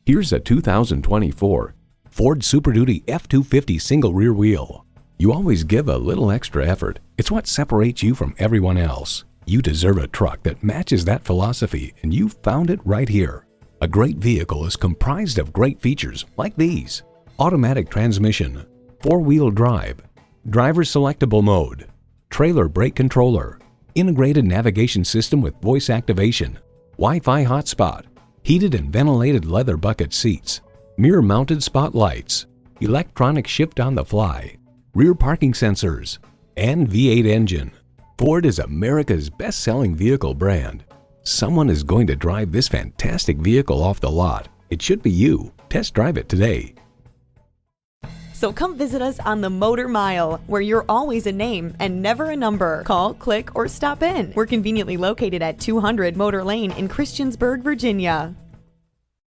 Here's a 2024 Ford Super Duty F-250 single rear wheel. You always give a little extra effort. It's what separates you from everyone else. You deserve a truck that matches that philosophy, and you've found it right here. A great vehicle is comprised of great features like these: automatic transmission, four-wheel drive, driver selectable mode, trailer brake controller, integrated navigation system with voice activation, Wi-Fi hotspot, heated and ventilated leather bucket seats, mirror-mounted spotlights, electronic shift on the fly, rear parking sensors, and V8 engine. Ford is America's best-selling vehicle brand. Someone is going to drive this fantastic vehicle off the lot. It should be you. Test drive it today. So come visit us on the Motor Mile, where you're always a name and never a number. Call, click, or stop in. We're conveniently located at 200 Motor Lane in Christiansburg, Virginia.